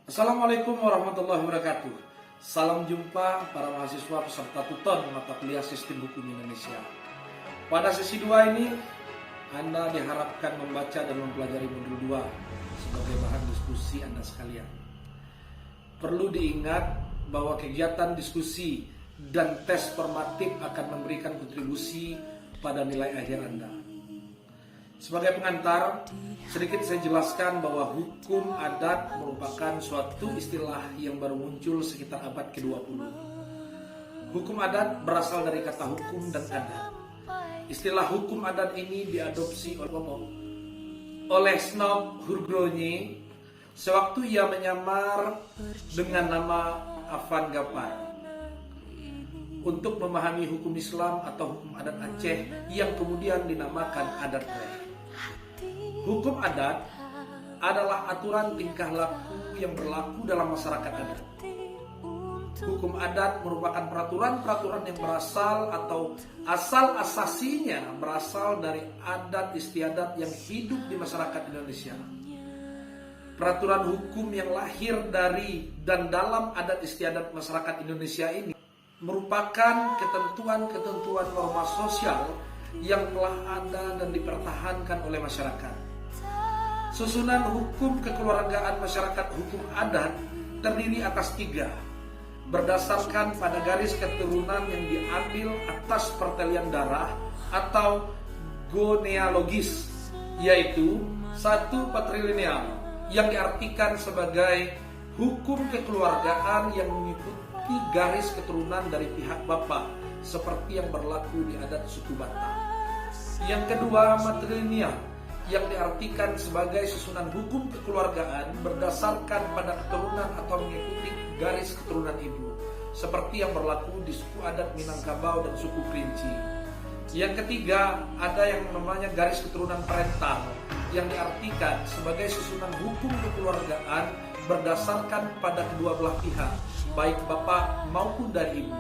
Assalamualaikum warahmatullahi wabarakatuh. Salam jumpa para mahasiswa peserta tutor mata kuliah Sistem Hukum Indonesia. Pada sesi 2 ini, Anda diharapkan membaca dan mempelajari modul 2 sebagai bahan diskusi Anda sekalian. Perlu diingat bahwa kegiatan diskusi dan tes formatif akan memberikan kontribusi pada nilai akhir Anda. Sebagai pengantar, sedikit saya jelaskan bahwa hukum adat merupakan suatu istilah yang baru muncul sekitar abad ke-20. Hukum adat berasal dari kata hukum dan adat. Istilah hukum adat ini diadopsi oleh Snow Hurgronje sewaktu ia menyamar dengan nama Afan Gapar untuk memahami hukum Islam atau hukum adat Aceh yang kemudian dinamakan adat Reh. Hukum adat adalah aturan tingkah laku yang berlaku dalam masyarakat adat. Hukum adat merupakan peraturan-peraturan yang berasal atau asal asasinya berasal dari adat istiadat yang hidup di masyarakat Indonesia. Peraturan hukum yang lahir dari dan dalam adat istiadat masyarakat Indonesia ini merupakan ketentuan-ketentuan norma sosial yang telah ada dan dipertahankan oleh masyarakat. Susunan hukum kekeluargaan masyarakat hukum adat terdiri atas 3, berdasarkan pada garis keturunan yang diambil atas pertalian darah atau genealogis, yaitu 1 patrilineal yang diartikan sebagai hukum kekeluargaan yang mengikuti garis keturunan dari pihak bapak seperti yang berlaku di adat suku Batak. Yang kedua, matrilineal yang diartikan sebagai susunan hukum kekeluargaan berdasarkan pada keturunan atau mengikuti garis keturunan ibu seperti yang berlaku di suku adat Minangkabau dan suku Kerinci. Yang ketiga, ada yang namanya garis keturunan parental yang diartikan sebagai susunan hukum kekeluargaan berdasarkan pada kedua belah pihak, baik bapak maupun dari ibu,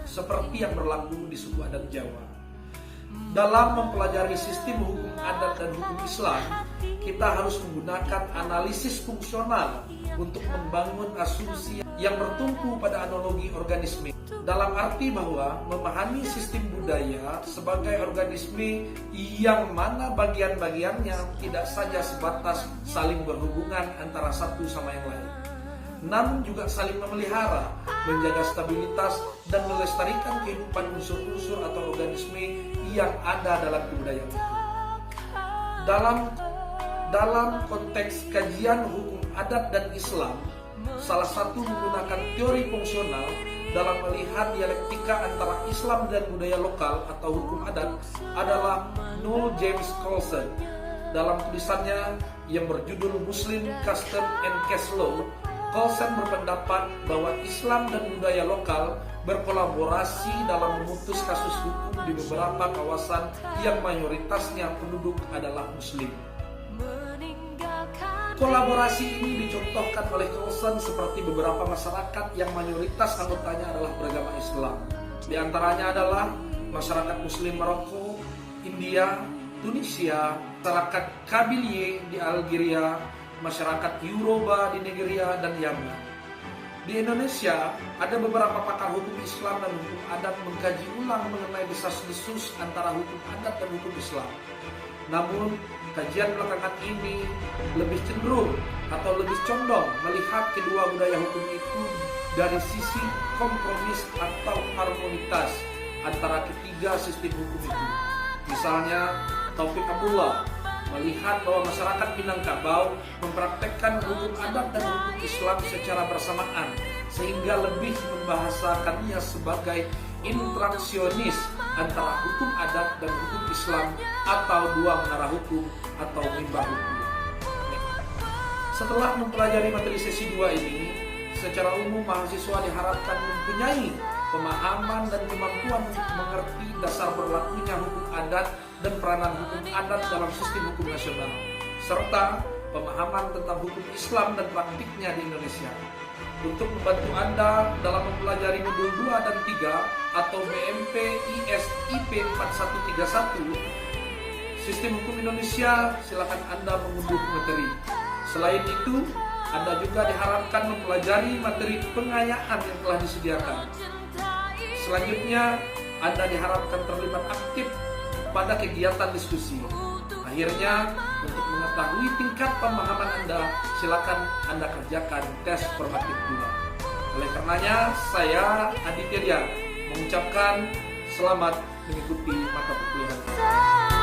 seperti yang berlaku di suku adat Jawa. Dalam mempelajari sistem hukum adat dan hukum Islam, kita harus menggunakan analisis fungsional untuk membangun asumsi yang bertumpu pada analogi organisme. Dalam arti bahwa memahami sistem budaya sebagai organisme yang mana bagian-bagiannya tidak saja sebatas saling berhubungan antara satu sama yang lain, namun juga saling memelihara, menjaga stabilitas, dan melestarikan kehidupan unsur-unsur atau organisme yang ada dalam kebudayaan itu. Dalam konteks kajian hukum adat dan Islam, salah satu menggunakan teori fungsional dalam melihat dialektika antara Islam dan budaya lokal atau hukum adat adalah Noel James Colson. Dalam tulisannya yang berjudul Muslim Custom and Case Law, Colson berpendapat bahwa Islam dan budaya lokal berkolaborasi dalam memutus kasus hukum di beberapa kawasan yang mayoritasnya penduduk adalah Muslim. Kolaborasi ini dicontohkan oleh Colson seperti beberapa masyarakat yang mayoritas anggotanya adalah beragama Islam. Di antaranya adalah masyarakat Muslim Maroko, India, Tunisia, masyarakat Kabylie di Algeria, masyarakat Yoruba di Nigeria dan Yaman. Di Indonesia, ada beberapa pakar hukum Islam dan hukum adat mengkaji ulang mengenai desas-desus antara hukum adat dan hukum Islam. Namun, kajian belakangan ini lebih cenderung atau lebih condong melihat kedua budaya hukum itu dari sisi kompromis atau harmonitas antara ketiga sistem hukum itu. Misalnya, Taufik Abdullah melihat bahwa masyarakat Minangkabau mempraktekkan hukum adat dan hukum Islam secara bersamaan sehingga lebih membahasakannya sebagai interaksionis antara hukum adat dan hukum Islam atau dua menara hukum atau mimbar hukum. Setelah mempelajari materi sesi 2 ini, secara umum mahasiswa diharapkan mempunyai pemahaman dan kemampuan untuk mengerti dasar berlakunya hukum adat dan peranan hukum adat dalam sistem hukum nasional, serta pemahaman tentang hukum Islam dan praktiknya di Indonesia. Untuk membantu Anda dalam mempelajari modul 2 dan 3 atau BMP ISIP 4131 Sistem Hukum Indonesia, silakan Anda mengunduh materi. Selain itu, Anda juga diharapkan mempelajari materi pengayaan yang telah disediakan. Selanjutnya, Anda diharapkan terlibat aktif pada kegiatan diskusi. Akhirnya, untuk mengetahui tingkat pemahaman Anda, silakan Anda kerjakan tes formatif 2. Oleh karenanya, saya Aditya Dia mengucapkan selamat mengikuti mata perkuliahan.